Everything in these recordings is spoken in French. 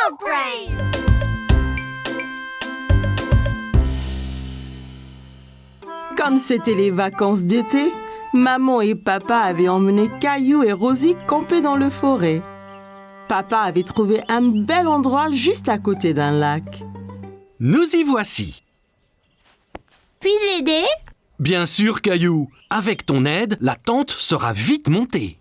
Dog Brain! Comme c'était les vacances d'été, maman et papa avaient emmené Caillou et Rosie camper dans le forêt. Papa avait trouvé un bel endroit juste à côté d'un lac. Nous y voici. Puis-je aider? Bien sûr, Caillou. Avec ton aide, la tente sera vite montée.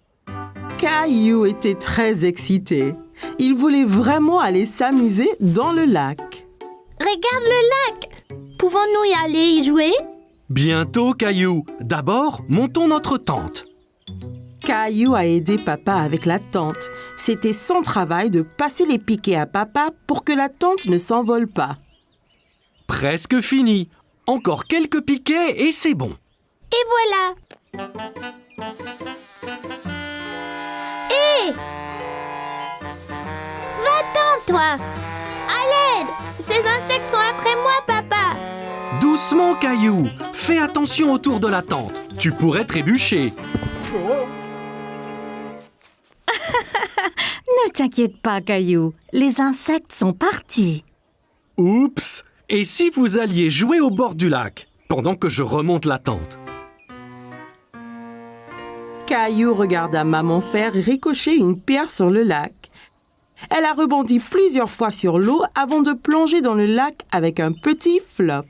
Caillou était très excité. Il voulait vraiment aller s'amuser dans le lac. Regarde le lac! Pouvons-nous y aller y jouer? Bientôt, Caillou. D'abord, montons notre tente. Caillou a aidé papa avec la tente. C'était son travail de passer les piquets à papa pour que la tente ne s'envole pas. Presque fini. Encore quelques piquets et c'est bon. Et voilà! Hé! Va-t'en, toi! À l'aide! Ces insectes sont après moi, papa! Doucement, Caillou. Fais attention autour de la tente. Tu pourrais trébucher. Ne t'inquiète pas, Caillou. Les insectes sont partis. Oups! Et si vous alliez jouer au bord du lac, pendant que je remonte la tente? Caillou regarda maman faire ricocher une pierre sur le lac. Elle a rebondi plusieurs fois sur l'eau avant de plonger dans le lac avec un petit flop.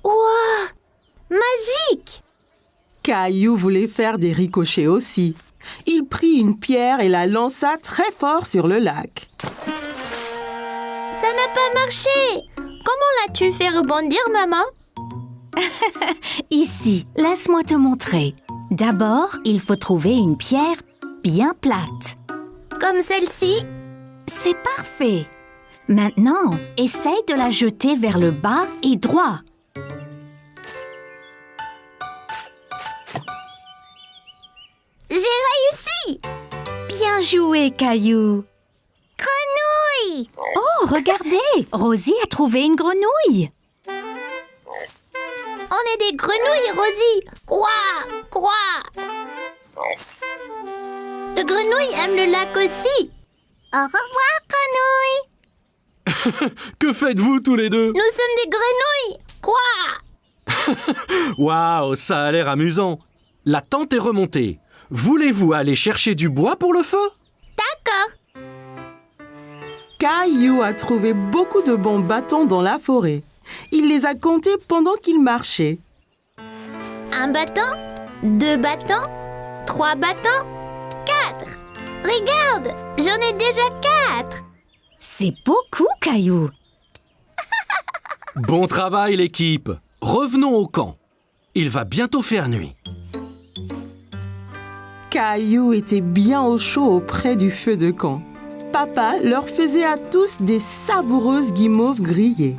Ouah! Magique! Caillou voulait faire des ricochets aussi. Il prit une pierre et la lança très fort sur le lac. Ça n'a pas marché! Comment l'as-tu fait rebondir, maman? Ici, laisse-moi te montrer. D'abord, il faut trouver une pierre bien plate. Comme celle-ci? C'est parfait. Maintenant, essaye de la jeter vers le bas et droit. J'ai réussi! Bien joué, Caillou. Grenouille! Oh, regardez, Rosie a trouvé une grenouille. On est des grenouilles, Rosie! Quoi? Quoi? Le grenouille aime le lac aussi! Au revoir, grenouille! Que faites-vous tous les deux? Nous sommes des grenouilles! Quoi? Waouh, ça a l'air amusant. La tente est remontée. Voulez-vous aller chercher du bois pour le feu? D'accord! Caillou a trouvé beaucoup de bons bâtons dans la forêt. Il les a comptés pendant qu'il marchait. Un bâton, 2 bâtons, 3 bâtons, 4! Regarde! J'en ai déjà 4! C'est beaucoup, Caillou. Bon travail, l'équipe. Revenons au camp. Il va bientôt faire nuit. Caillou était bien au chaud auprès du feu de camp. Papa leur faisait à tous des savoureuses guimauves grillées.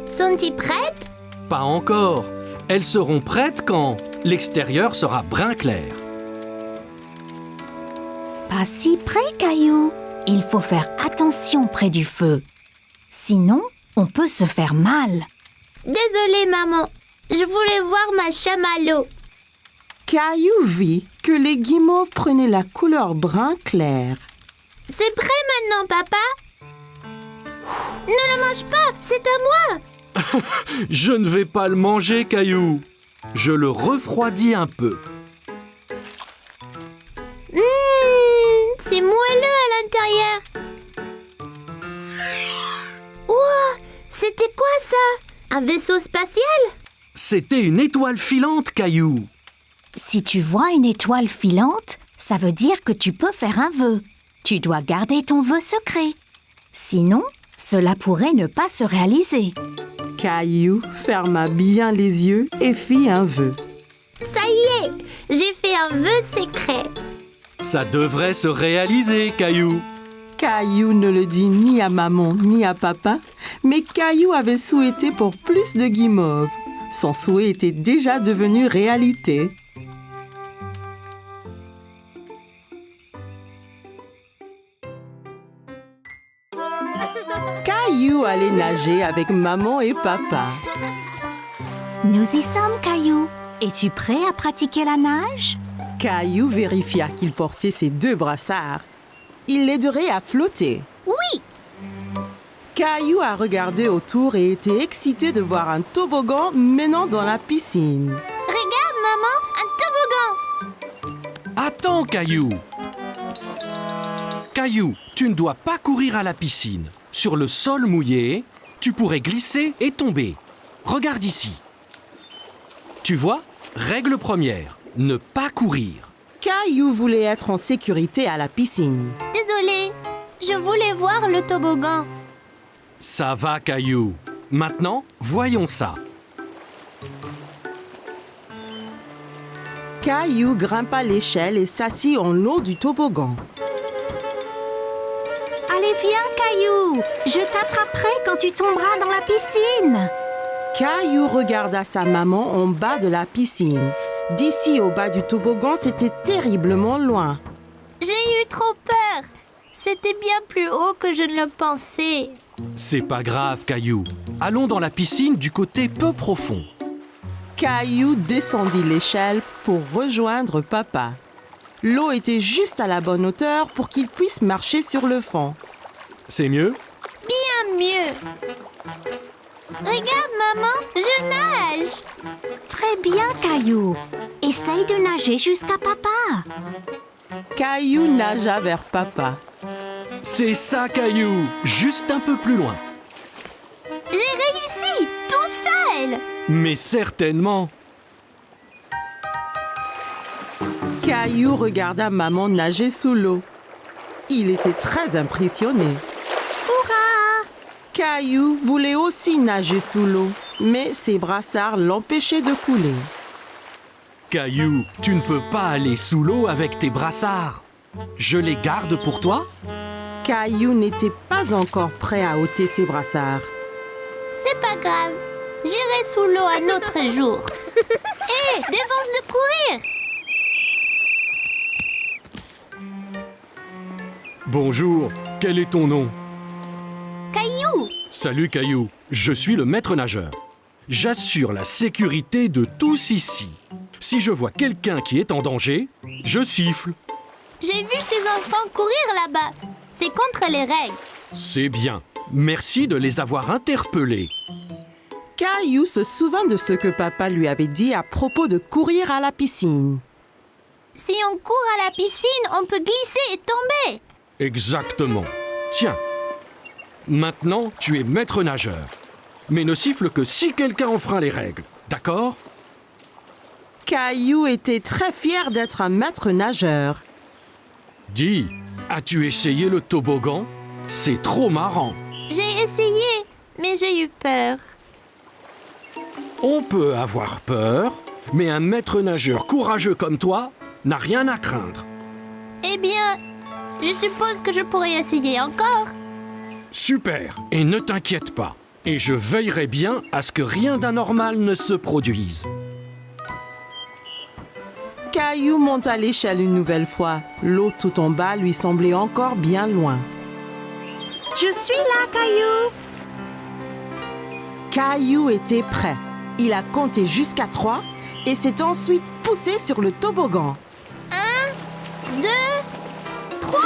Sont-ils prêtes? Pas encore. Elles seront prêtes quand l'extérieur sera brun clair. Pas si près, Caillou. Il faut faire attention près du feu. Sinon, on peut se faire mal. Désolée, maman. Je voulais voir ma chamallow. Caillou vit que les guimauves prenaient la couleur brun clair. C'est prêt maintenant, papa? Ne le mange pas, c'est à moi! Je ne vais pas le manger, Caillou. Je le refroidis un peu. C'est moelleux à l'intérieur. Ouah, c'était quoi ça? Un vaisseau spatial? C'était une étoile filante, Caillou. Si tu vois une étoile filante, ça veut dire que tu peux faire un vœu. Tu dois garder ton vœu secret. Sinon, cela pourrait ne pas se réaliser. Caillou ferma bien les yeux et fit un vœu. Ça y est, j'ai fait un vœu secret. Ça devrait se réaliser, Caillou. Caillou ne le dit ni à maman ni à papa, mais Caillou avait souhaité pour plus de guimauves. Son souhait était déjà devenu réalité. Caillou allait nager avec maman et papa. Nous y sommes, Caillou. Es-tu prêt à pratiquer la nage? Caillou vérifia qu'il portait ses 2 brassards. il l'aiderait à flotter. Oui, Caillou a regardé autour et était excité de voir un toboggan menant dans la piscine. regarde maman, un toboggan. Attends, Caillou. Caillou, tu ne dois pas courir à la piscine. Sur le sol mouillé, tu pourrais glisser et tomber. Regarde ici. Tu vois, règle première, ne pas courir. Caillou voulait être en sécurité à la piscine. Désolée, je voulais voir le toboggan. Ça va, Caillou. Maintenant, voyons ça. Caillou grimpa l'échelle et s'assit en haut du toboggan. Allez, viens, Caillou. Je t'attraperai quand tu tomberas dans la piscine. Caillou regarda sa maman en bas de la piscine. D'ici au bas du toboggan, c'était terriblement loin. J'ai eu trop peur. C'était bien plus haut que je ne le pensais. C'est pas grave, Caillou. Allons dans la piscine du côté peu profond. Caillou descendit l'échelle pour rejoindre papa. L'eau était juste à la bonne hauteur pour qu'il puisse marcher sur le fond. C'est mieux? Bien mieux. Regarde maman, je nage. Très bien, Caillou. Essaye de nager jusqu'à papa. Caillou nagea vers papa. C'est ça, Caillou. Juste un peu plus loin. J'ai réussi, tout seul. Mais certainement. Caillou regarda maman nager sous l'eau. Il était très impressionné. Hurrah! Caillou voulait aussi nager sous l'eau, mais ses brassards l'empêchaient de couler. Caillou, tu ne peux pas aller sous l'eau avec tes brassards. Je les garde pour toi? Caillou n'était pas encore prêt à ôter ses brassards. C'est pas grave. J'irai sous l'eau un autre jour. Hé, défense de courir. Bonjour, quel est ton nom? Caillou. Salut, Caillou. Je suis le maître nageur. J'assure la sécurité de tous ici. Si je vois quelqu'un qui est en danger, je siffle. J'ai vu ces enfants courir là-bas. C'est contre les règles. C'est bien. Merci de les avoir interpellés. Caillou se souvint de ce que papa lui avait dit à propos de courir à la piscine. Si on court à la piscine, on peut glisser et tomber. Exactement. Tiens. Maintenant, tu es maître nageur. Mais ne siffle que si quelqu'un enfreint les règles. D'accord? Caillou était très fier d'être un maître nageur. Dis, as-tu essayé le toboggan? C'est trop marrant. J'ai essayé, mais j'ai eu peur. On peut avoir peur, mais un maître nageur courageux comme toi n'a rien à craindre. Eh bien, je suppose que je pourrais essayer encore. Super, et ne t'inquiète pas. Et je veillerai bien à ce que rien d'anormal ne se produise. Caillou monta l'échelle une nouvelle fois. L'eau tout en bas lui semblait encore bien loin. Je suis là, Caillou. Caillou était prêt. Il a compté jusqu'à 3 et s'est ensuite poussé sur le toboggan. 1, 2, 3.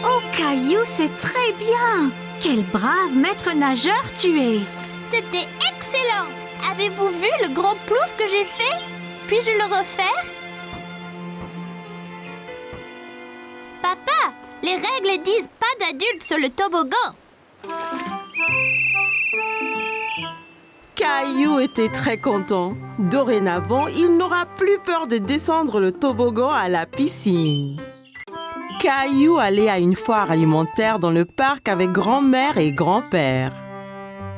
Oh, Caillou, c'est très bien. Quel brave maître nageur tu es. C'était excellent. Avez-vous vu le gros plouf que j'ai fait? Puis-je le refaire? Papa, les règles disent pas d'adultes sur le toboggan. Caillou était très content. Dorénavant, il n'aura plus peur de descendre le toboggan à la piscine. Caillou allait à une foire alimentaire dans le parc avec grand-mère et grand-père.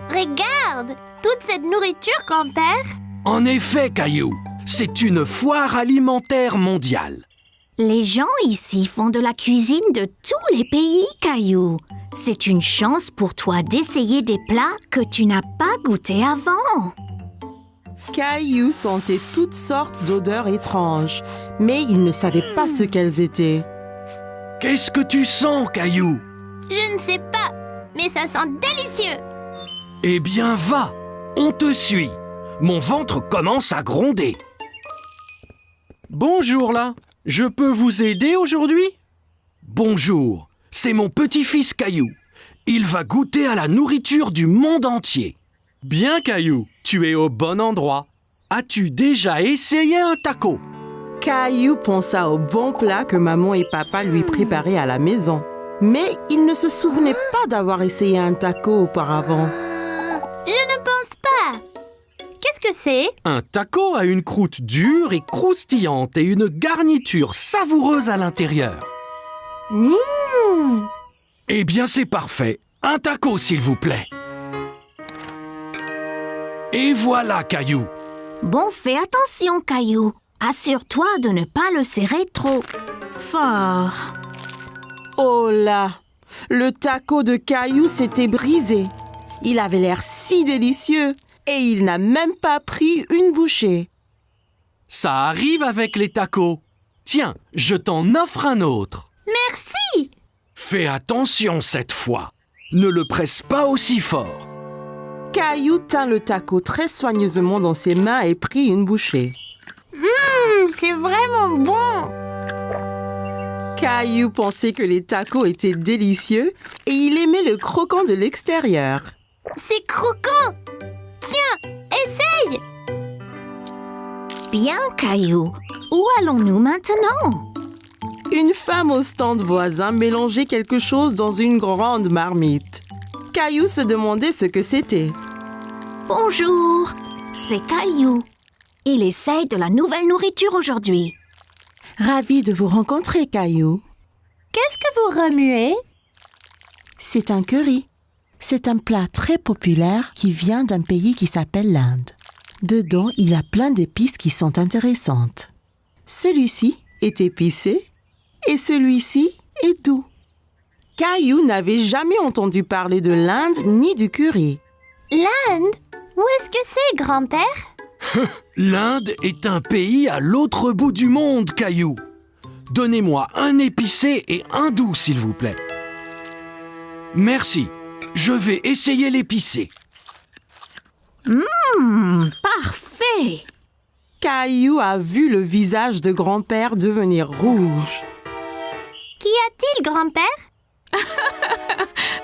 Regarde, toute cette nourriture, grand-père. En effet, Caillou, c'est une foire alimentaire mondiale. Les gens ici font de la cuisine de tous les pays, Caillou. C'est une chance pour toi d'essayer des plats que tu n'as pas goûtés avant. Caillou sentait toutes sortes d'odeurs étranges, mais il ne savait pas ce qu'elles étaient. Qu'est-ce que tu sens, Caillou? Je ne sais pas, mais ça sent délicieux. Eh bien, va, on te suit. Mon ventre commence à gronder. Bonjour là, Je peux vous aider aujourd'hui? Bonjour, c'est mon petit-fils Caillou. Il va goûter à la nourriture du monde entier. Bien Caillou, tu es au bon endroit. As-tu déjà essayé un taco? Caillou pensa au bon plat que maman et papa lui préparaient à la maison. Mais il ne se souvenait pas d'avoir essayé un taco auparavant. Je ne pense pas. Qu'est-ce que c'est? Un taco a une croûte dure et croustillante et une garniture savoureuse à l'intérieur. Eh bien, c'est parfait. Un taco, s'il vous plaît. Et voilà, Caillou. Bon, fais attention, Caillou. Assure-toi de ne pas le serrer trop fort. Oh là! Le taco de Caillou s'était brisé. Il avait l'air si délicieux et il n'a même pas pris une bouchée. Ça arrive avec les tacos. Tiens, je t'en offre un autre. Merci. Fais attention cette fois. Ne le presse pas aussi fort. Caillou tint le taco très soigneusement dans ses mains et prit une bouchée. C'est vraiment bon. Caillou pensait que les tacos étaient délicieux et il aimait le croquant de l'extérieur. C'est croquant. Tiens, essaye. Bien, Caillou. Où allons-nous maintenant? Une femme au stand voisin mélangeait quelque chose dans une grande marmite. Caillou se demandait ce que c'était. Bonjour, c'est Caillou. Il essaye de la nouvelle nourriture aujourd'hui. Ravi de vous rencontrer, Caillou. Qu'est-ce que vous remuez? C'est un curry. C'est un plat très populaire qui vient d'un pays qui s'appelle l'Inde. Dedans, il y a plein d'épices qui sont intéressantes. Celui-ci est épicé et celui-ci est doux. Caillou n'avait jamais entendu parler de l'Inde ni du curry. L'Inde? Où est-ce que c'est, grand-père? L'Inde est un pays à l'autre bout du monde, Caillou. Donnez-moi un épicé et un doux, s'il vous plaît. Merci. Je vais essayer l'épicé. Parfait! Caillou a vu le visage de grand-père devenir rouge. Qu'y a-t-il, grand-père?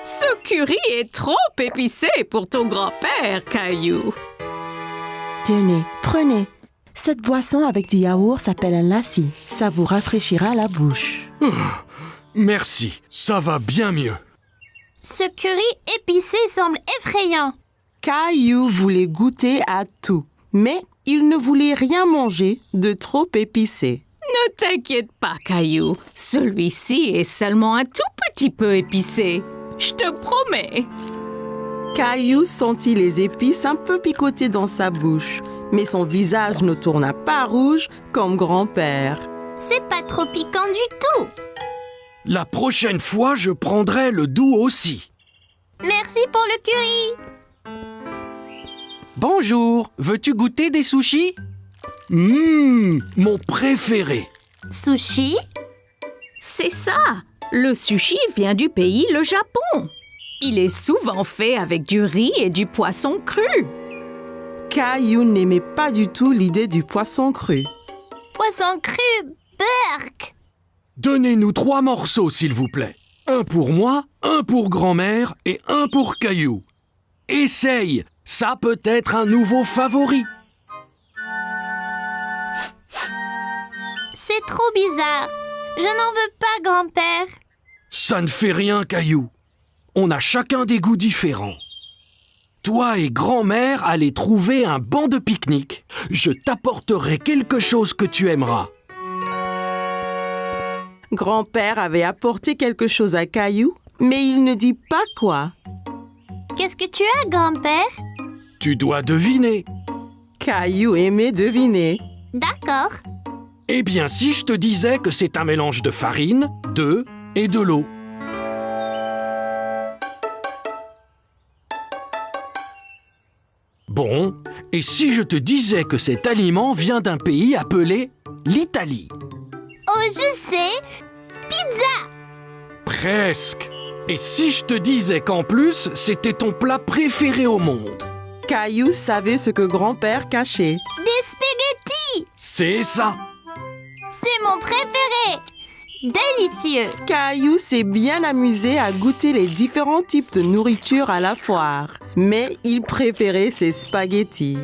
Ce curry est trop épicé pour ton grand-père, Caillou. Tenez, prenez. Cette boisson avec du yaourt s'appelle un lassi. Ça vous rafraîchira la bouche. Merci, ça va bien mieux. Ce curry épicé semble effrayant. Caillou voulait goûter à tout, mais il ne voulait rien manger de trop épicé. Ne t'inquiète pas, Caillou. Celui-ci est seulement un tout petit peu épicé. Je te promets. Caillou sentit les épices un peu picoter dans sa bouche, mais son visage ne tourna pas rouge comme grand-père. C'est pas trop piquant du tout. La prochaine fois, je prendrai le doux aussi. Merci pour le curry. Bonjour, veux-tu goûter des sushis? Mon préféré. Sushi? C'est ça. Le sushi vient du pays, le Japon. Il est souvent fait avec du riz et du poisson cru. Caillou n'aimait pas du tout l'idée du poisson cru. Poisson cru, burk. Donnez-nous 3 morceaux, s'il vous plaît. Un pour moi, un pour grand-mère et un pour Caillou. Essaye, ça peut être un nouveau favori. C'est trop bizarre. Je n'en veux pas, grand-père. Ça ne fait rien, Caillou. On a chacun des goûts différents. Toi et grand-mère allez trouver un banc de pique-nique. Je t'apporterai quelque chose que tu aimeras. Grand-père avait apporté quelque chose à Caillou, mais il ne dit pas quoi. Qu'est-ce que tu as, grand-père? Tu dois deviner. Caillou aimait deviner. D'accord. Eh bien, si je te disais que c'est un mélange de farine, d'œufs et de l'eau. Bon, et si je te disais que cet aliment vient d'un pays appelé l'Italie? Oh, je sais. Pizza. Presque. Et si je te disais qu'en plus, c'était ton plat préféré au monde? Caillou savait ce que grand-père cachait. Des spaghettis. C'est ça. C'est mon préféré. Délicieux. Caillou s'est bien amusé à goûter les différents types de nourriture à la foire, mais il préférait ses spaghettis.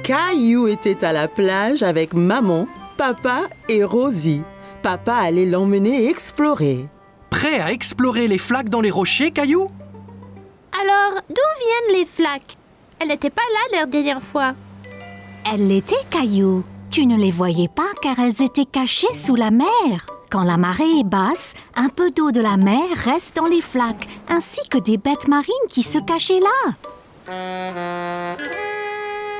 Caillou était à la plage avec maman, papa et Rosie. Papa allait l'emmener explorer. Prêt à explorer les flaques dans les rochers, Caillou? Alors, d'où viennent les flaques? Elle n'était pas là la dernière fois. Elles l'étaient, Caillou. Tu ne les voyais pas car elles étaient cachées sous la mer. Quand la marée est basse, un peu d'eau de la mer reste dans les flaques, ainsi que des bêtes marines qui se cachaient là.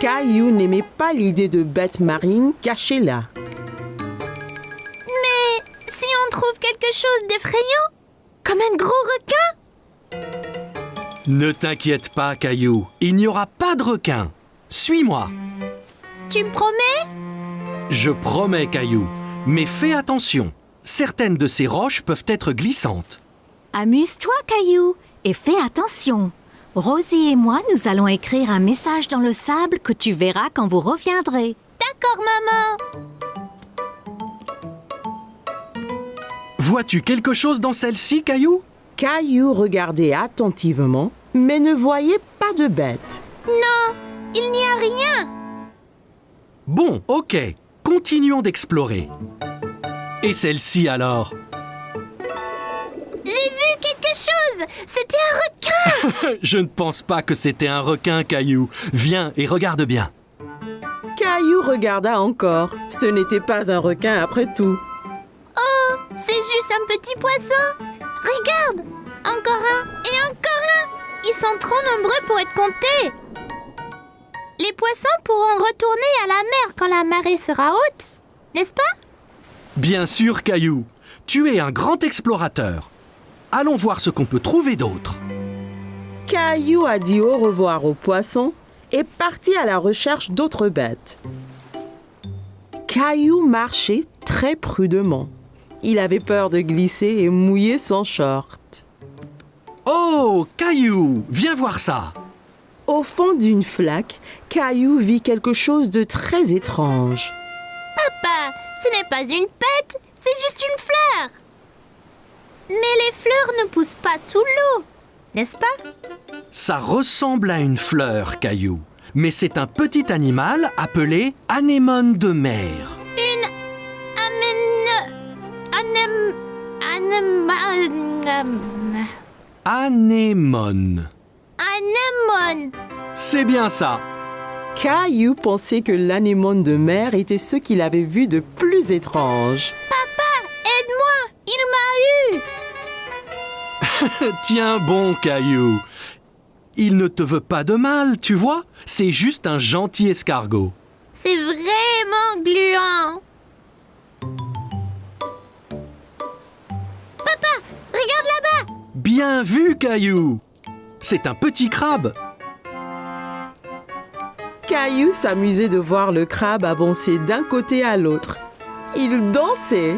Caillou n'aimait pas l'idée de bêtes marines cachées là. Mais si on trouve quelque chose d'effrayant, comme un gros requin? Ne t'inquiète pas, Caillou. Il n'y aura pas de requin. Suis-moi. Tu me promets? Je promets, Caillou. Mais fais attention. Certaines de ces roches peuvent être glissantes. Amuse-toi, Caillou, et fais attention. Rosie et moi, nous allons écrire un message dans le sable que tu verras quand vous reviendrez. D'accord, maman. Vois-tu quelque chose dans celle-ci, Caillou? Caillou regardait attentivement, mais ne voyait pas de bête. Non, il n'y a rien. Bon, ok. Continuons d'explorer. Et celle-ci alors? J'ai vu quelque chose. C'était un requin. Je ne pense pas que c'était un requin, Caillou. Viens et regarde bien. Caillou regarda encore. Ce n'était pas un requin après tout. Oh, c'est juste un petit poisson. Regarde, encore un et encore un. Ils sont trop nombreux pour être comptés. Les poissons pourront retourner à la mer quand la marée sera haute, n'est-ce pas? Bien sûr, Caillou. Tu es un grand explorateur. Allons voir ce qu'on peut trouver d'autre. Caillou a dit au revoir aux poissons et partit à la recherche d'autres bêtes. Caillou marchait très prudemment. Il avait peur de glisser et mouiller son short. Oh, Caillou, viens voir ça. Au fond d'une flaque, Caillou vit quelque chose de très étrange. Papa, ce n'est pas une pète, c'est juste une fleur. Mais les fleurs ne poussent pas sous l'eau, n'est-ce pas? Ça ressemble à une fleur, Caillou. Mais c'est un petit animal appelé anémone de mer. Une Anémone. anémone. C'est bien ça. Caillou pensait que l'anémone de mer était ce qu'il avait vu de plus étrange. Papa, aide-moi, il m'a eu. Tiens bon, Caillou. Il ne te veut pas de mal, tu vois. C'est juste un gentil escargot. C'est vraiment gluant. Papa, regarde là-bas. Bien vu, Caillou. C'est un petit crabe. Caillou s'amusait de voir le crabe avancer d'un côté à l'autre. Il dansait.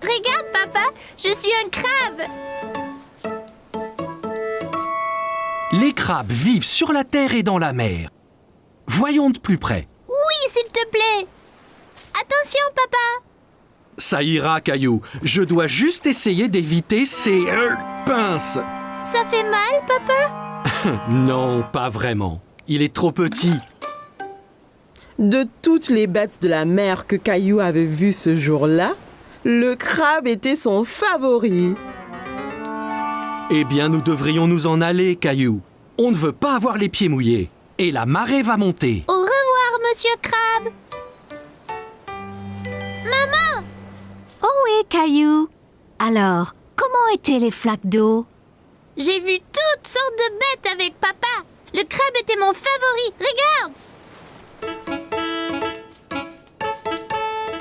Regarde, papa, je suis un crabe. Les crabes vivent sur la terre et dans la mer. Voyons de plus près. Oui, s'il te plaît. Attention, papa. Ça ira, Caillou. Je dois juste essayer d'éviter ces pinces. Ça fait mal, papa? Non, pas vraiment. Il est trop petit. De toutes les bêtes de la mer que Caillou avait vues ce jour-là, le crabe était son favori. Eh bien, nous devrions nous en aller, Caillou. On ne veut pas avoir les pieds mouillés. Et la marée va monter. Au revoir, monsieur Crabe. Maman! Oh oui, Caillou. Alors, comment étaient les flaques d'eau? J'ai vu toutes sortes de bêtes avec papa. Le crabe était mon favori. Regarde!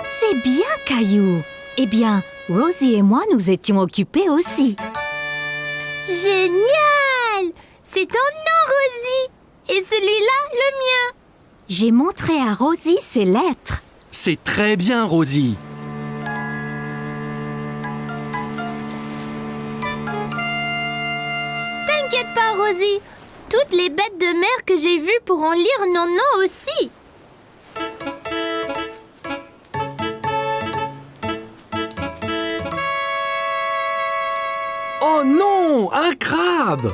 C'est bien, Caillou. Eh bien, Rosie et moi, nous étions occupés aussi. Génial! C'est ton nom, Rosie. Et celui-là, le mien. J'ai montré à Rosie ses lettres. C'est très bien, Rosie. T'inquiète pas, Rosie. Toutes les bêtes de mer que j'ai vues pourront lire nos noms aussi. Oh non, un crabe!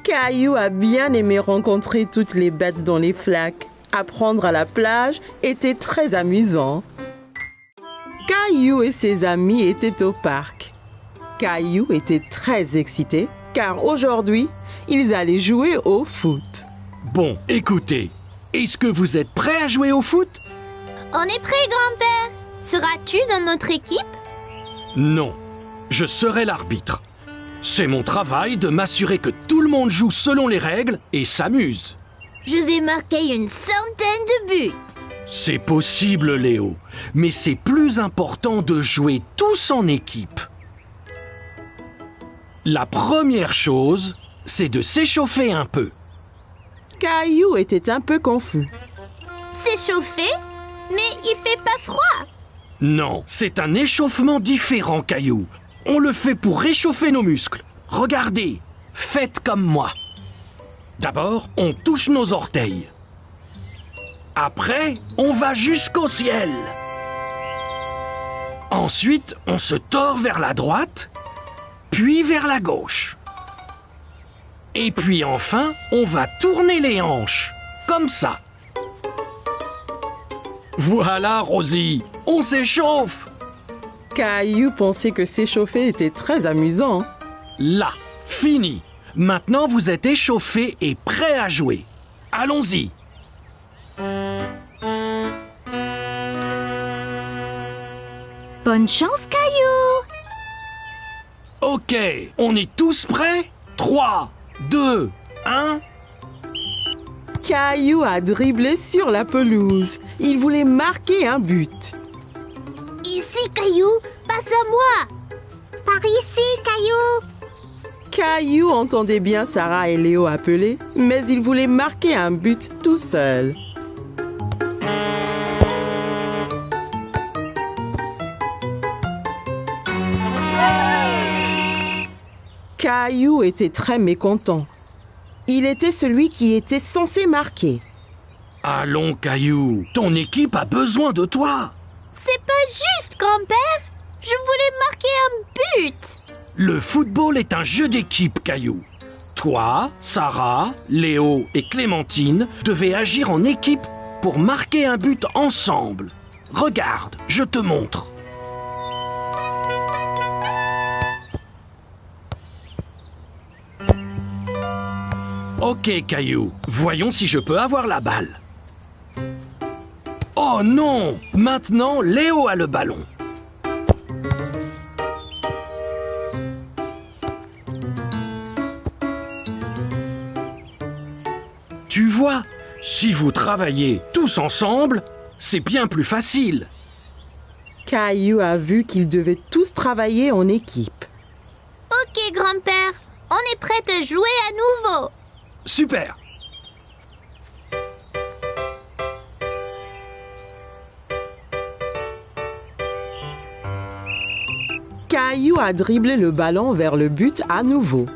Caillou a bien aimé rencontrer toutes les bêtes dans les flaques. Apprendre à la plage était très amusant. Caillou et ses amis étaient au parc. Caillou était très excité car aujourd'hui, ils allaient jouer au foot. Bon, écoutez, est-ce que vous êtes prêts à jouer au foot? On est prêt, grand-père. Seras-tu dans notre équipe? Non, je serai l'arbitre. C'est mon travail de m'assurer que tout le monde joue selon les règles et s'amuse. Je vais marquer une centaine de buts. C'est possible, Léo, mais c'est plus important de jouer tous en équipe. La première chose, c'est de s'échauffer un peu. Caillou était un peu confus. S'échauffer? Mais il fait pas froid. Non, c'est un échauffement différent, Caillou. On le fait pour réchauffer nos muscles. Regardez, faites comme moi. D'abord, on touche nos orteils. Après, on va jusqu'au ciel. Ensuite, on se tord vers la droite, puis vers la gauche. Et puis enfin, on va tourner les hanches, comme ça. Voilà, Rosie, on s'échauffe. Caillou pensait que s'échauffer était très amusant. Là, fini. Maintenant, vous êtes échauffés et prêts à jouer. Allons-y. Bonne chance, Caillou! Ok, on est tous prêts? 3, 2, 1... Caillou a dribblé sur la pelouse. Il voulait marquer un but. Ici, Caillou, passe à moi. Par ici, Caillou. Caillou entendait bien Sarah et Léo appeler, mais il voulait marquer un but tout seul. Caillou était très mécontent. Il était celui qui était censé marquer. Allons, Caillou, ton équipe a besoin de toi. C'est pas juste, grand-père. Je voulais marquer un but. Le football est un jeu d'équipe, Caillou. Toi, Sarah, Léo et Clémentine devaient agir en équipe pour marquer un but ensemble. Regarde, je te montre. Ok, Caillou, voyons si je peux avoir la balle. Oh non! Maintenant, Léo a le ballon. Tu vois, si vous travaillez tous ensemble, c'est bien plus facile. Caillou a vu qu'ils devaient tous travailler en équipe. Ok, grand-père. On est prêt à jouer à nouveau. Super! Caillou a dribblé le ballon vers le but à nouveau.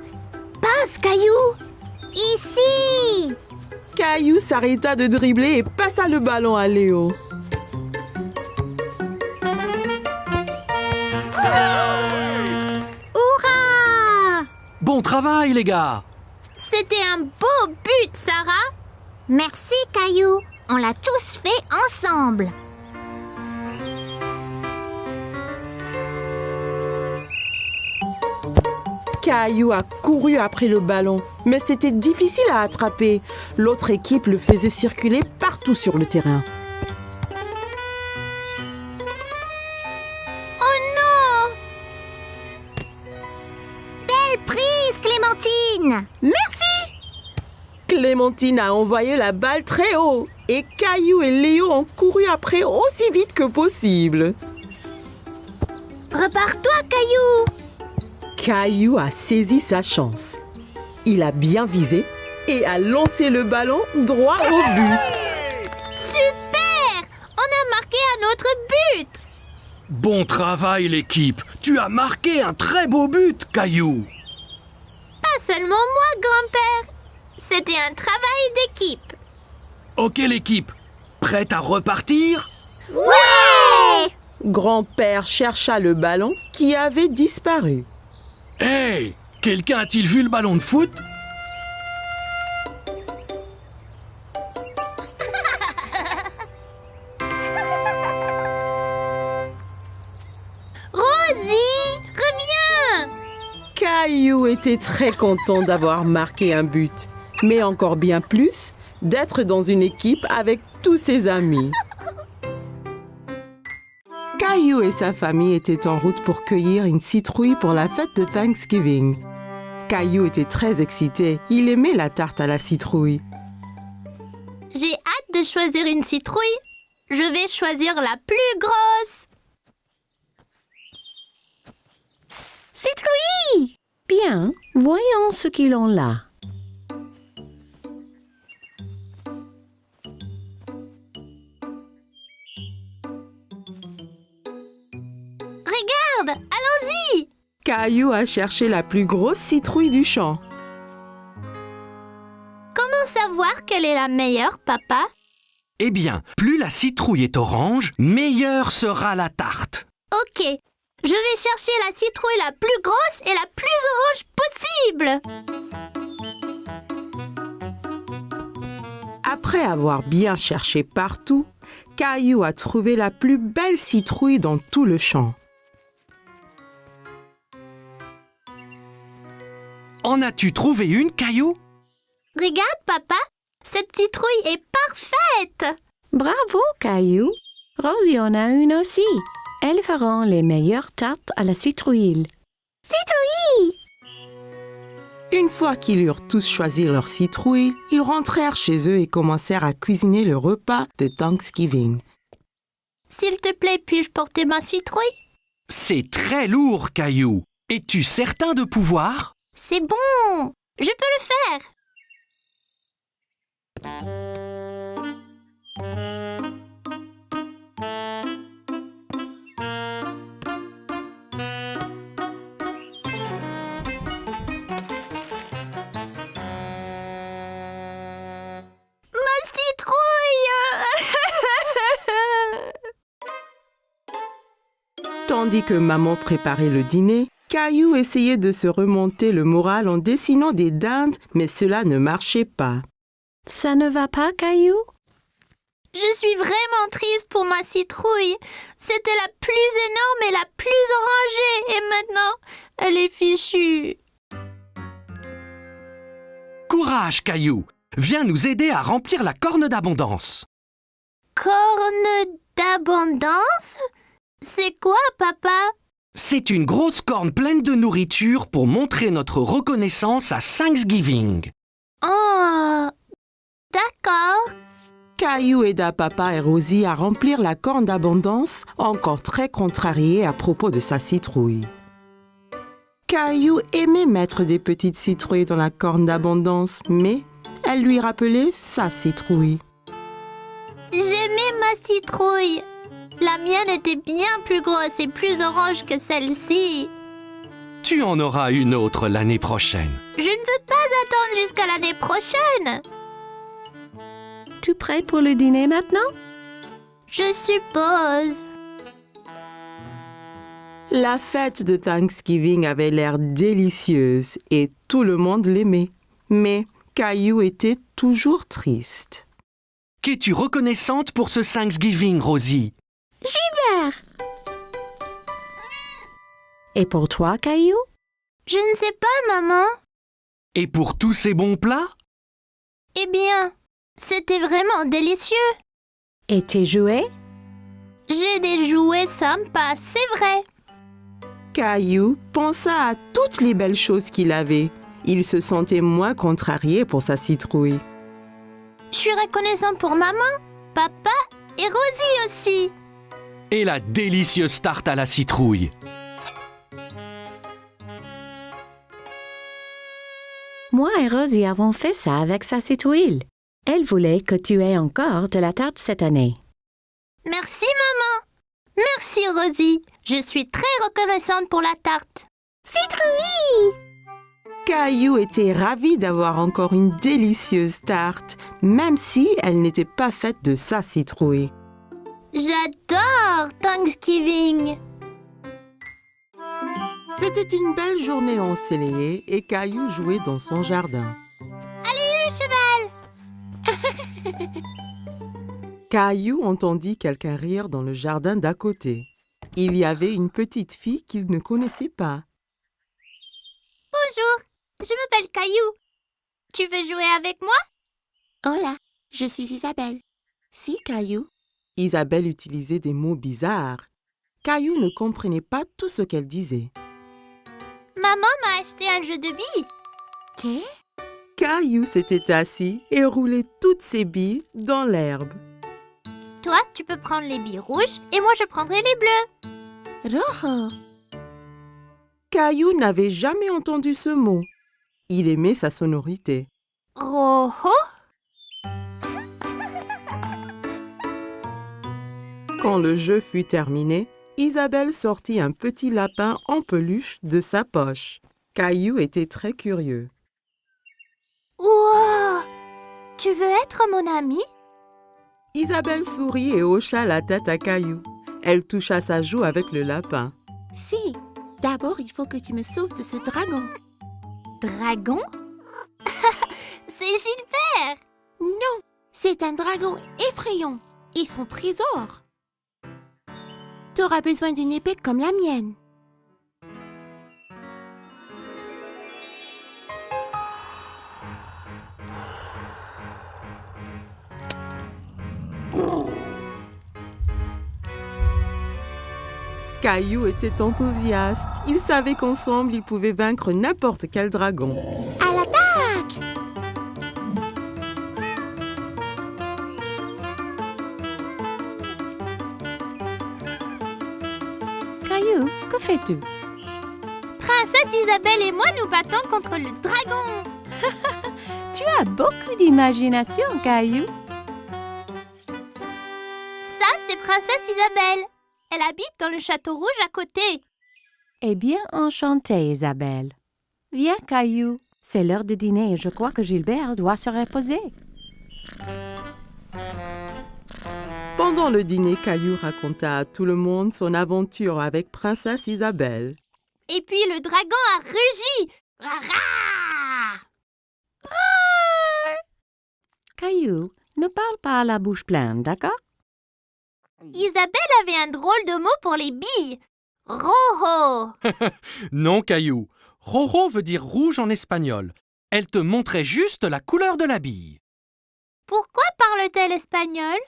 Passe, Caillou. Ici. Caillou s'arrêta de dribbler et passa le ballon à Léo. Hurrah! Bon travail, les gars! C'était un beau but, Sarah. Merci, Caillou. On l'a tous fait ensemble. Caillou a couru après le ballon, mais c'était difficile à attraper. L'autre équipe le faisait circuler partout sur le terrain. Oh non! Belle prise, Clémentine. Merci. Clémentine a envoyé la balle très haut et Caillou et Léo ont couru après aussi vite que possible. Repars-toi, Caillou. Caillou a saisi sa chance. Il a bien visé et a lancé le ballon droit au but. Super! On a marqué un autre but. Bon travail, l'équipe! Tu as marqué un très beau but, Caillou! Pas seulement moi, grand-père. C'était un travail d'équipe. Ok, l'équipe, prête à repartir? Ouais! Grand-père chercha le ballon qui avait disparu. Hey! Quelqu'un a-t-il vu le ballon de foot? Rosie, reviens! Caillou était très content d'avoir marqué un but, mais encore bien plus d'être dans une équipe avec tous ses amis. Caillou et sa famille étaient en route pour cueillir une citrouille pour la fête de Thanksgiving. Caillou était très excité, il aimait la tarte à la citrouille. J'ai hâte de choisir une citrouille. Je vais choisir la plus grosse. Citrouille! Bien, voyons ce qu'ils ont là. Regarde, allons-y! Caillou a cherché la plus grosse citrouille du champ. Comment savoir quelle est la meilleure, papa? Eh bien, plus la citrouille est orange, meilleure sera la tarte. Ok, je vais chercher la citrouille la plus grosse et la plus orange possible. Après avoir bien cherché partout, Caillou a trouvé la plus belle citrouille dans tout le champ. En as-tu trouvé une, Caillou? Regarde, papa, cette citrouille est parfaite. Bravo, Caillou. Rosie en a une aussi. Elles feront les meilleures tartes à la citrouille. Citrouille! Une fois qu'ils eurent tous choisi leur citrouille, ils rentrèrent chez eux et commencèrent à cuisiner le repas de Thanksgiving. S'il te plaît, puis-je porter ma citrouille? C'est très lourd, Caillou. Es-tu certain de pouvoir? C'est bon, je peux le faire. Ma citrouille! Tandis que maman préparait le dîner, Caillou essayait de se remonter le moral en dessinant des dindes, mais cela ne marchait pas. Ça ne va pas, Caillou? Je suis vraiment triste pour ma citrouille. C'était la plus énorme et la plus orangée. Et maintenant, elle est fichue. Courage, Caillou. Viens nous aider à remplir la corne d'abondance. Corne d'abondance? C'est quoi, papa? C'est une grosse corne pleine de nourriture pour montrer notre reconnaissance à Thanksgiving. Oh, d'accord. Caillou aida papa et Rosie à remplir la corne d'abondance, encore très contrarié à propos de sa citrouille. Caillou aimait mettre des petites citrouilles dans la corne d'abondance, mais elle lui rappelait sa citrouille. J'aimais ma citrouille. La mienne était bien plus grosse et plus orange que celle-ci. Tu en auras une autre l'année prochaine. Je ne veux pas attendre jusqu'à l'année prochaine. Tu prêt pour le dîner maintenant? Je suppose. La fête de Thanksgiving avait l'air délicieuse et tout le monde l'aimait. Mais Caillou était toujours triste. Qu'es-tu reconnaissante pour ce Thanksgiving, Rosie? Gilbert! Et pour toi, Caillou? Je ne sais pas, maman. Et pour tous ces bons plats? Eh bien, c'était vraiment délicieux. Et tes jouets? J'ai des jouets sympas, c'est vrai. Caillou pensa à toutes les belles choses qu'il avait. Il se sentait moins contrarié pour sa citrouille. Je suis reconnaissant pour maman, papa et Rosie aussi. Et la délicieuse tarte à la citrouille. Moi et Rosie avons fait ça avec sa citrouille. Elle voulait que tu aies encore de la tarte cette année. Merci, maman. Merci, Rosie. Je suis très reconnaissante pour la tarte. Citrouille! Caillou était ravi d'avoir encore une délicieuse tarte, même si elle n'était pas faite de sa citrouille. J'adore J'adore Thanksgiving. C'était une belle journée ensoleillée et Caillou jouait dans son jardin. Le cheval. Caillou entendit quelqu'un rire dans le jardin d'à côté. Il y avait une petite fille qu'il ne connaissait pas. Bonjour, je m'appelle Caillou. Tu veux jouer avec moi? Hola, je suis Isabelle. Si, Caillou. Isabelle utilisait des mots bizarres. Caillou ne comprenait pas tout ce qu'elle disait. Maman m'a acheté un jeu de billes. Qu'est? Caillou s'était assis et roulait toutes ses billes dans l'herbe. Toi, tu peux prendre les billes rouges et moi je prendrai les bleues. Rojo. Caillou n'avait jamais entendu ce mot. Il aimait sa sonorité. Rojo. Quand le jeu fut terminé, Isabelle sortit un petit lapin en peluche de sa poche. Caillou était très curieux. Wow! Tu veux être mon ami? Isabelle sourit et hocha la tête à Caillou. Elle toucha sa joue avec le lapin. Si, d'abord il faut que tu me sauves de ce dragon. Dragon? C'est Gilbert! Non, c'est un dragon effrayant et son trésor. T'auras besoin d'une épée comme la mienne. Caillou était enthousiaste. Il savait qu'ensemble, ils pouvaient vaincre n'importe quel dragon. À l'attaque! Caillou, que fais-tu? Princesse Isabelle et moi nous battons contre le dragon. Tu as beaucoup d'imagination, Caillou. Ça, c'est Princesse Isabelle. Elle habite dans le château rouge à côté. Eh bien, enchantée, Isabelle. Viens, Caillou. C'est l'heure de dîner et je crois que Gilbert doit se reposer. Pendant le dîner, Caillou raconta à tout le monde son aventure avec Princesse Isabelle. Et puis le dragon a rugi. Rara! Caillou, ne parle pas à la bouche pleine, d'accord? Isabelle avait un drôle de mot pour les billes. Rojo. Non, Caillou. Rojo veut dire rouge en espagnol. Elle te montrait juste la couleur de la bille. Pourquoi parle-t-elle espagnol?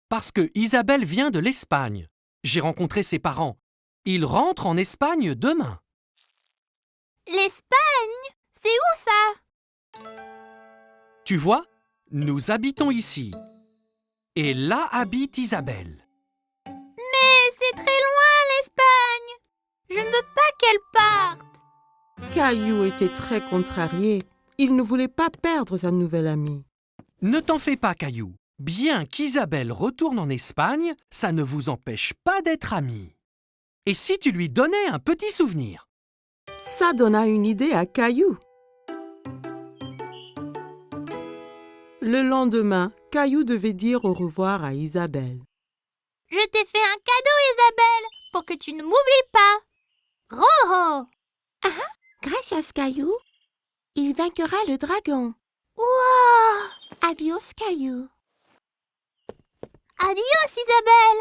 Parce que Isabelle vient de l'Espagne. J'ai rencontré ses parents. Ils rentrent en Espagne demain. L'Espagne? C'est où ça? Tu vois, nous habitons ici. Et là habite Isabelle. Mais c'est très loin l'Espagne. Je ne veux pas qu'elle parte. Caillou était très contrarié. Il ne voulait pas perdre sa nouvelle amie. Ne t'en fais pas, Caillou. Bien qu'Isabelle retourne en Espagne, ça ne vous empêche pas d'être amis. Et si tu lui donnais un petit souvenir? Ça donna une idée à Caillou. Le lendemain, Caillou devait dire au revoir à Isabelle. Je t'ai fait un cadeau, Isabelle, pour que tu ne m'oublies pas. Rojo. Gracias, Caillou. Il vaincra le dragon. Wow. Adios, Caillou. Adios, Isabelle.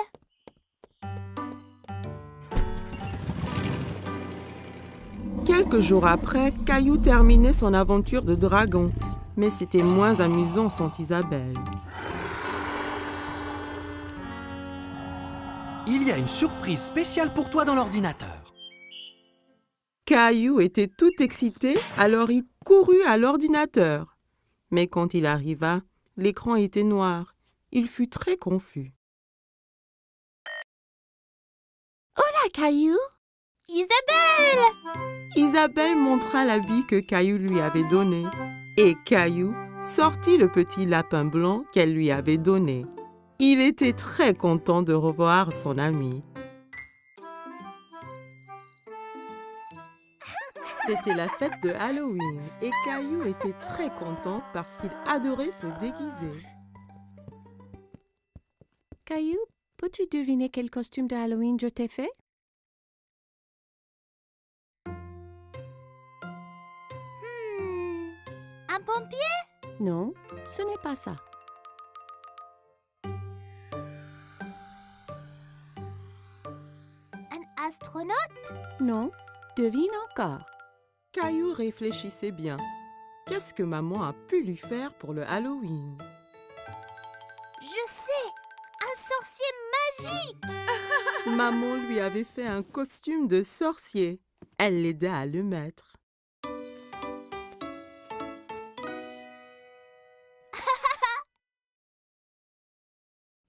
Quelques jours après, Caillou terminait son aventure de dragon. Mais c'était moins amusant sans Isabelle. Il y a une surprise spéciale pour toi dans l'ordinateur. Caillou était tout excité, alors il courut à l'ordinateur. Mais quand il arriva, l'écran était noir. Il fut très confus. Hola, Caillou. Isabelle. Isabelle montra l'habit que Caillou lui avait donné. Et Caillou sortit le petit lapin blanc qu'elle lui avait donné. Il était très content de revoir son ami. C'était la fête de Halloween et Caillou était très content parce qu'il adorait se déguiser. Caillou, Peux-tu deviner quel costume de Halloween je t'ai fait? Un pompier? Non, ce n'est pas ça. Un astronaute? Non, devine encore. Caillou réfléchissait bien. Qu'est-ce que maman a pu lui faire pour le Halloween? Je sais! Un sorcier magique! Maman lui avait fait un costume de sorcier. Elle l'aida à le mettre.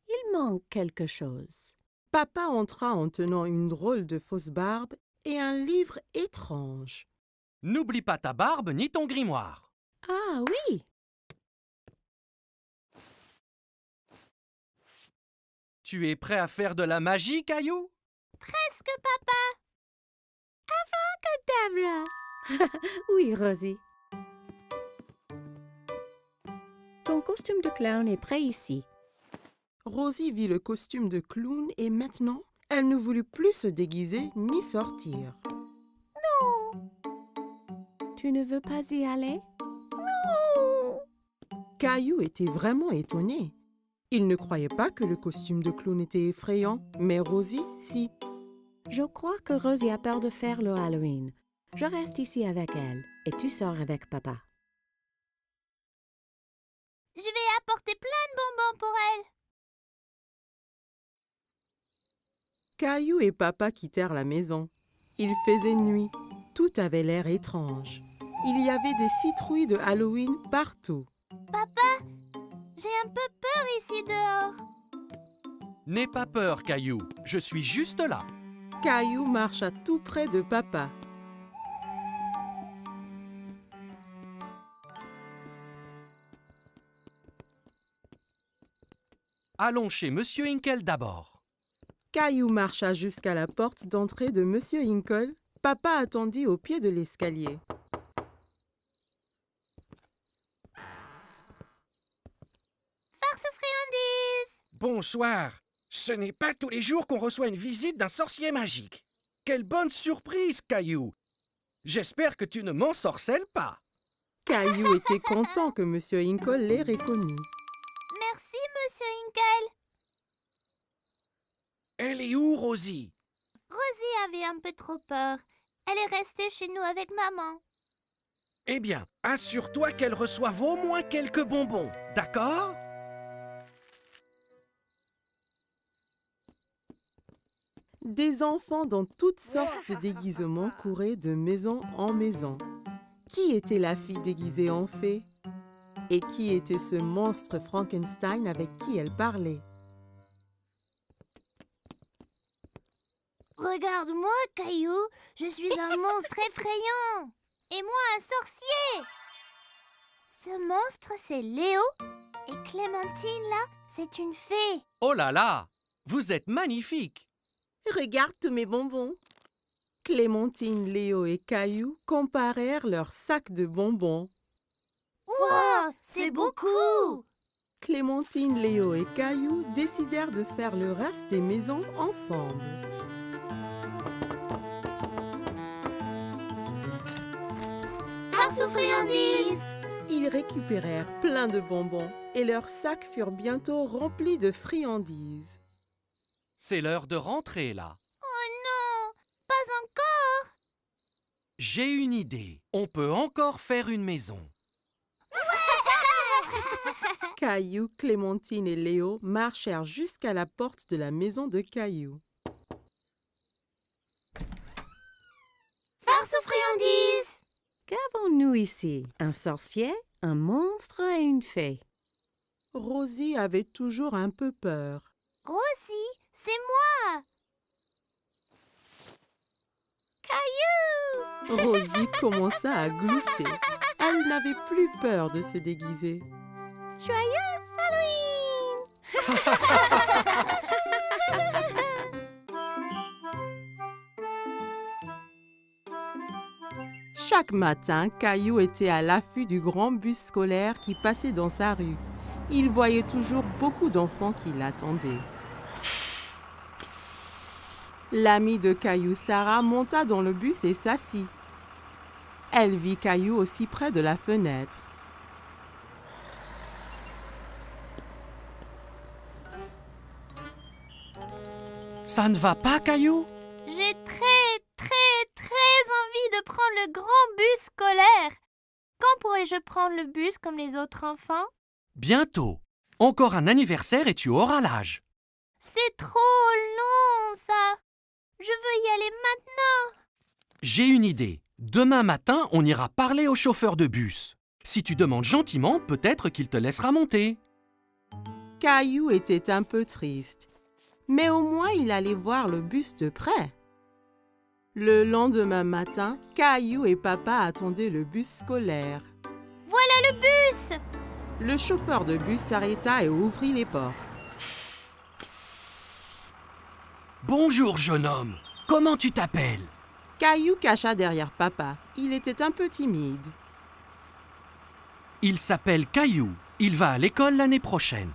Il manque quelque chose. Papa entra en tenant une drôle de fausse barbe et un livre étrange. N'oublie pas ta barbe ni ton grimoire. Ah oui, Tu es prêt à faire de la magie, Caillou? Presque, papa! oui, Rosie. Ton costume de clown est prêt ici. Rosie vit le costume de clown et maintenant, elle ne voulut plus se déguiser ni sortir. Tu ne veux pas y aller? Caillou était vraiment étonné. Il ne croyait pas que le costume de clown était effrayant, mais Rosie, si. Je crois que Rosie a peur de faire le Halloween. Je reste ici avec elle et tu sors avec papa. Je vais apporter plein de bonbons pour elle. Caillou et papa quittèrent la maison. Il faisait nuit. Tout avait l'air étrange. Il y avait des citrouilles de Halloween partout. Papa, j'ai un peu peur ici dehors. N'aie pas peur, Caillou. Je suis juste là. Caillou marcha tout près de papa. Allons chez Monsieur Hinkle d'abord. Caillou marcha jusqu'à la porte d'entrée de Monsieur Hinkle. Papa attendit au pied de l'escalier. Farce aux friandises! Bonsoir. Ce n'est pas tous les jours qu'on reçoit une visite d'un sorcier magique. Quelle bonne surprise, Caillou. J'espère que tu ne m'ensorcelles pas. Caillou était content que Monsieur Hinkle l'ait reconnu. Merci, Monsieur Hinkle. Elle est où, Rosie? Rosie avait un peu trop peur. Elle est restée chez nous avec maman. Eh bien, assure-toi qu'elle reçoive au moins quelques bonbons, d'accord? Des enfants dans toutes sortes de déguisements couraient de maison en maison. Qui était la fille déguisée en fée? Et qui était ce monstre Frankenstein avec qui elle parlait? Regarde-moi, Caillou. Je suis un monstre effrayant. Et moi, un sorcier. Ce monstre, c'est Léo. Et Clémentine, là, c'est une fée. Oh là là! Vous êtes magnifique! Regarde tous mes bonbons. Clémentine, Léo et Caillou comparèrent leurs sacs de bonbons. Wow, c'est beaucoup. Clémentine, Léo et Caillou décidèrent de faire le reste des maisons ensemble. Farce aux friandises. Ils récupérèrent plein de bonbons et leurs sacs furent bientôt remplis de friandises. C'est l'heure de rentrer, là. Oh non, pas encore. J'ai une idée. On peut encore faire une maison. Caillou, Clémentine et Léo marchèrent jusqu'à la porte de la maison de Caillou. Farce aux friandises. Qu'avons-nous ici? Un sorcier, un monstre et une fée. Rosie avait toujours un peu peur. Rosie, c'est moi. Caillou. Rosie commença à glousser. Elle n'avait plus peur de se déguiser. Joyeux Halloween. Chaque matin, Caillou était à l'affût du grand bus scolaire qui passait dans sa rue. Il voyait toujours beaucoup d'enfants qui l'attendaient. L'amie de Caillou, Sarah, monta dans le bus et s'assit. Elle vit Caillou aussi près de la fenêtre. Ça ne va pas, Caillou? J'ai très envie de prendre le grand bus scolaire. Quand pourrai-je prendre le bus comme les autres enfants? Bientôt. Encore un anniversaire et tu auras l'âge. C'est trop long, ça. Je veux y aller maintenant. J'ai une idée. Demain matin, on ira parler au chauffeur de bus. Si tu demandes gentiment, peut-être qu'il te laissera monter. Caillou était un peu triste, mais au moins il allait voir le bus de près. Le lendemain matin, Caillou et papa attendaient le bus scolaire. Voilà le bus. Le chauffeur de bus s'arrêta et ouvrit les portes. Bonjour, jeune homme. Comment tu t'appelles? Caillou cacha derrière papa. Il était un peu timide. Il s'appelle Caillou. Il va à l'école l'année prochaine.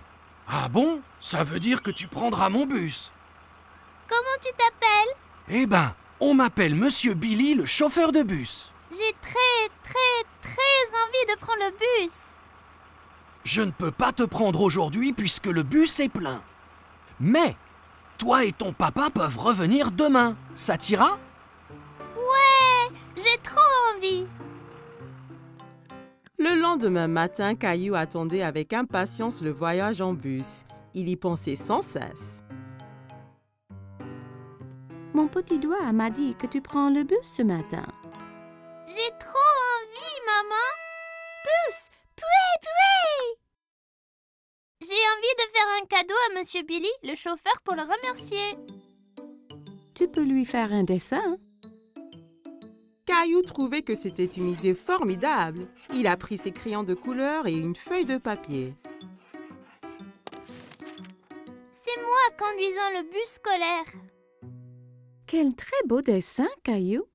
Ah bon? Ça veut dire que tu prendras mon bus. Comment tu t'appelles? Eh ben, on m'appelle Monsieur Billy, le chauffeur de bus. J'ai très envie de prendre le bus. Je ne peux pas te prendre aujourd'hui puisque le bus est plein. Mais, toi et ton papa peuvent revenir demain. Ça t'ira? Ouais, j'ai trop envie. Le lendemain matin, Caillou attendait avec impatience le voyage en bus. Il y pensait sans cesse. Mon petit doigt m'a dit que tu prends le bus ce matin. J'ai trop envie, maman. Bus, pouet. J'ai envie de faire un cadeau à Monsieur Billy, le chauffeur, pour le remercier. Tu peux lui faire un dessin. Caillou trouvait que c'était une idée formidable. Il a pris ses crayons de couleur et une feuille de papier. C'est moi conduisant le bus scolaire. Quel très beau dessin, Caillou.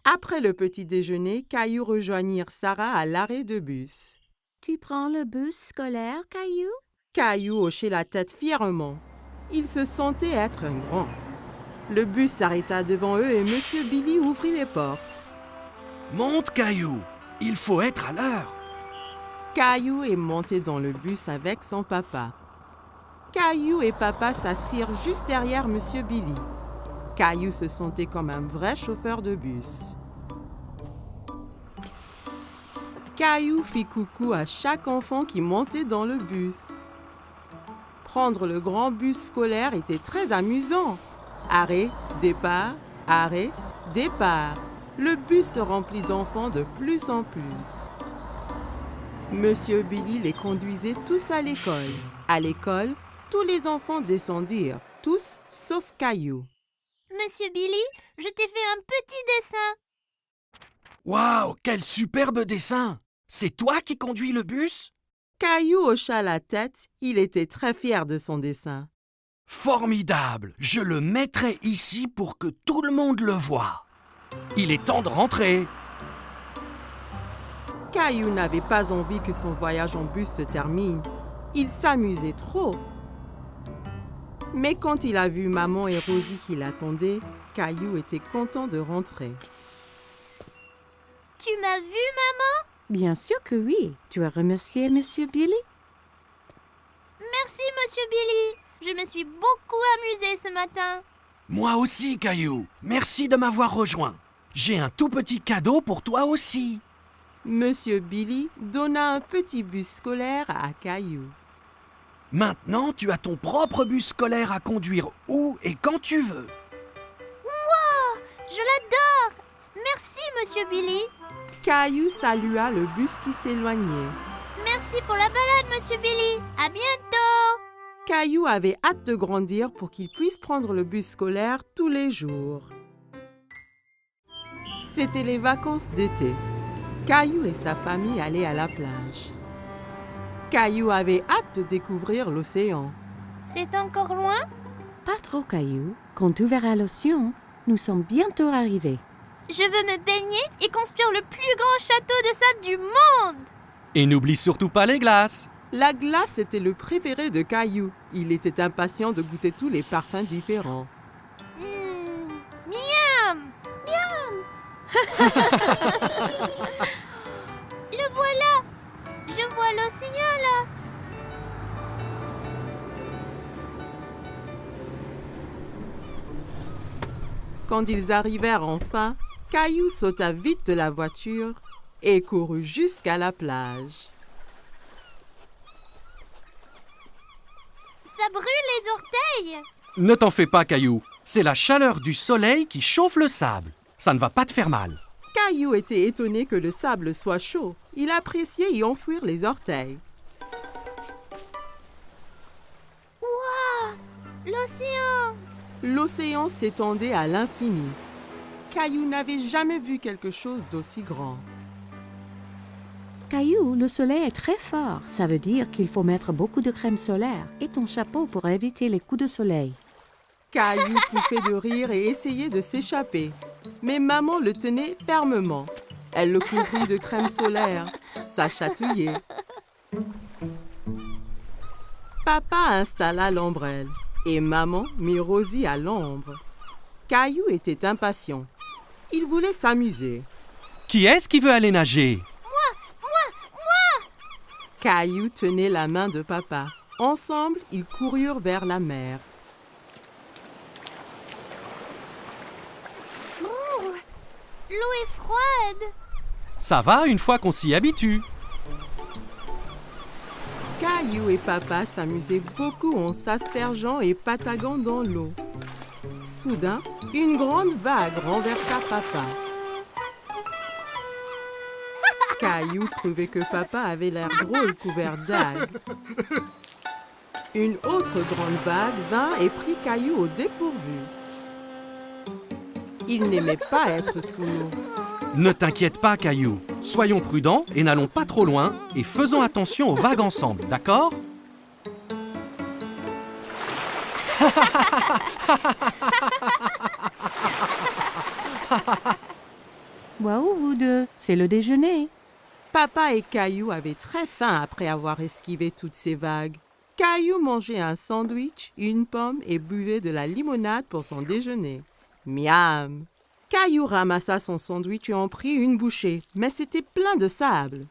Après le petit déjeuner, Caillou rejoignit Sarah à l'arrêt de bus. Tu prends le bus scolaire, Caillou? Caillou hochait la tête fièrement. Il se sentait être un grand. Le bus s'arrêta devant eux et Monsieur Billy ouvrit les portes. Monte, Caillou. Il faut être à l'heure. Caillou est monté dans le bus avec son papa. Caillou et papa s'assirent juste derrière Monsieur Billy. Caillou se sentait comme un vrai chauffeur de bus. Caillou fit coucou à chaque enfant qui montait dans le bus. Prendre le grand bus scolaire était très amusant. Arrêt, départ, arrêt, départ. Le bus se remplit d'enfants de plus en plus. Monsieur Billy les conduisait tous à l'école. À l'école, tous les enfants descendirent, tous sauf Caillou. Monsieur Billy, je t'ai fait un petit dessin. Waouh, quel superbe dessin! C'est toi qui conduis le bus? Caillou hocha la tête, il était très fier de son dessin. Formidable! Je le mettrai ici pour que tout le monde le voie. Il est temps de rentrer. Caillou n'avait pas envie que son voyage en bus se termine. Il s'amusait trop. Mais quand il a vu maman et Rosie qui l'attendaient, Caillou était content de rentrer. Tu m'as vu, maman? Bien sûr que oui. Tu as remercié Monsieur Billy? Merci, Monsieur Billy. Je me suis beaucoup amusée ce matin. Moi aussi, Caillou. Merci de m'avoir rejoint. J'ai un tout petit cadeau pour toi aussi. Monsieur Billy donna un petit bus scolaire à Caillou. Maintenant, tu as ton propre bus scolaire à conduire où et quand tu veux. Wow, je l'adore. Merci, Monsieur Billy. Caillou salua le bus qui s'éloignait. Merci pour la balade, Monsieur Billy. À bientôt. Caillou avait hâte de grandir pour qu'il puisse prendre le bus scolaire tous les jours. C'était les vacances d'été. Caillou et sa famille allaient à la plage. Caillou avait hâte de découvrir l'océan. C'est encore loin? Pas trop, Caillou. Quand tu verras l'océan, nous sommes bientôt arrivés. Je veux me baigner et construire le plus grand château de sable du monde. Et n'oublie surtout pas les glaces. La glace était le préféré de Caillou. Il était impatient de goûter tous les parfums différents. Miam! Le voilà! Je vois l'océan là! Quand ils arrivèrent enfin, Caillou sauta vite de la voiture et courut jusqu'à la plage. Ça brûle les orteils! Ne t'en fais pas, Caillou. C'est la chaleur du soleil qui chauffe le sable. Ça ne va pas te faire mal. Caillou était étonné que le sable soit chaud. Il appréciait y enfouir les orteils. Waouh! L'océan! L'océan s'étendait à l'infini. Caillou n'avait jamais vu quelque chose d'aussi grand. Caillou, le soleil est très fort. Ça veut dire qu'il faut mettre beaucoup de crème solaire et ton chapeau pour éviter les coups de soleil. Caillou pouffait de rire et essayait de s'échapper. Mais maman le tenait fermement. Elle le couvrit de crème solaire. Ça chatouillait. Papa installa l'ombrelle et maman mit Rosie à l'ombre. Caillou était impatient. Il voulait s'amuser. Qui est-ce qui veut aller nager? Caillou tenait la main de papa. Ensemble, ils coururent vers la mer. L'eau est froide! Ça va une fois qu'on s'y habitue. Caillou et papa s'amusaient beaucoup en s'aspergeant et pataguant dans l'eau. Soudain, une grande vague renversa papa. Caillou trouvait que papa avait l'air drôle couvert d'algues. Une autre grande vague vint et prit Caillou au dépourvu. Il n'aimait pas être sous l'eau. Ne t'inquiète pas, Caillou. Soyons prudents et n'allons pas trop loin et faisons attention aux vagues ensemble, d'accord? Waouh, vous deux, c'est le déjeuner. Papa et Caillou avaient très faim après avoir esquivé toutes ces vagues. Caillou mangeait un sandwich, une pomme et buvait de la limonade pour son déjeuner. Miam! Caillou ramassa son sandwich et en prit une bouchée, mais c'était plein de sable.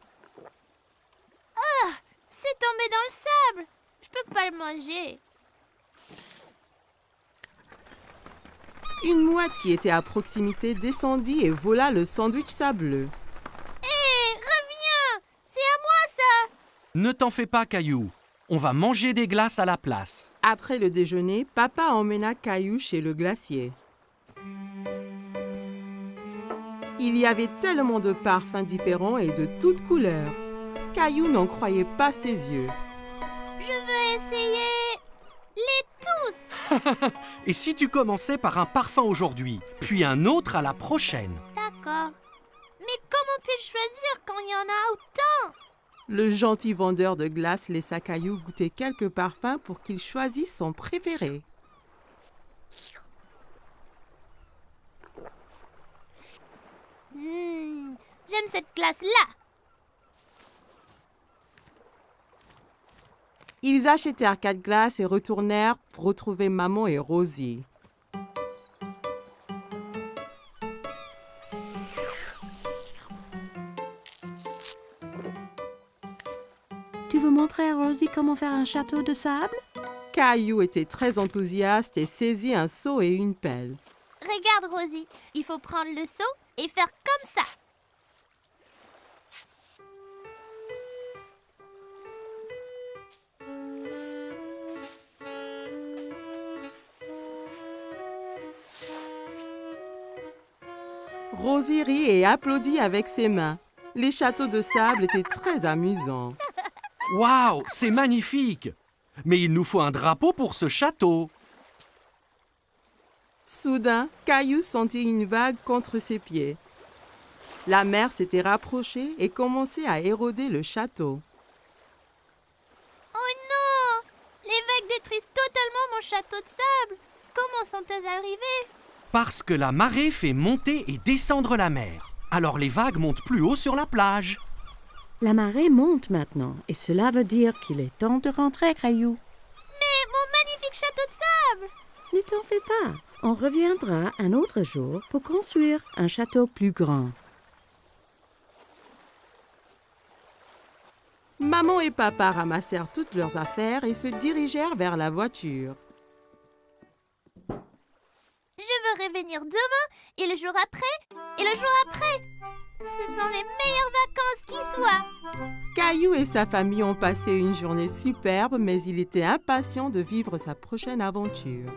C'est tombé dans le sable! Je peux pas le manger. Une mouette qui était à proximité descendit et vola le sandwich sableux. Hé, reviens! C'est à moi ça! Ne t'en fais pas, Caillou. On va manger des glaces à la place. Après le déjeuner, papa emmena Caillou chez le glacier. Il y avait tellement de parfums différents et de toutes couleurs. Caillou n'en croyait pas ses yeux. Je veux essayer les tous! Et si tu commençais par un parfum aujourd'hui, puis un autre à la prochaine? D'accord. Mais comment puis-je choisir quand il y en a autant? Le gentil vendeur de glace laissa Caillou goûter quelques parfums pour qu'il choisisse son préféré. J'aime cette glace-là! Ils achetèrent 4 glaces et retournèrent pour retrouver maman et Rosie. Tu veux montrer à Rosie comment faire un château de sable? Caillou était très enthousiaste et saisit un seau et une pelle. Regarde, Rosie, il faut prendre le seau et faire comme ça. Rosie rit et applaudit avec ses mains. Les châteaux de sable étaient très amusants. Waouh, c'est magnifique! Mais il nous faut un drapeau pour ce château. Soudain, Caillou sentit une vague contre ses pieds. La mer s'était rapprochée et commençait à éroder le château. Oh non! Les vagues détruisent totalement mon château de sable. Comment sont-elles arrivées? Parce que la marée fait monter et descendre la mer. Alors les vagues montent plus haut sur la plage. La marée monte maintenant et cela veut dire qu'il est temps de rentrer, Caillou. Mais incroyable! Ne t'en fais pas. On reviendra un autre jour pour construire un château plus grand. Maman et papa ramassèrent toutes leurs affaires et se dirigèrent vers la voiture. Je veux revenir demain, et le jour après, et le jour après. Ce sont les meilleures vacances qui soient. Caillou et sa famille ont passé une journée superbe, mais il était impatient de vivre sa prochaine aventure.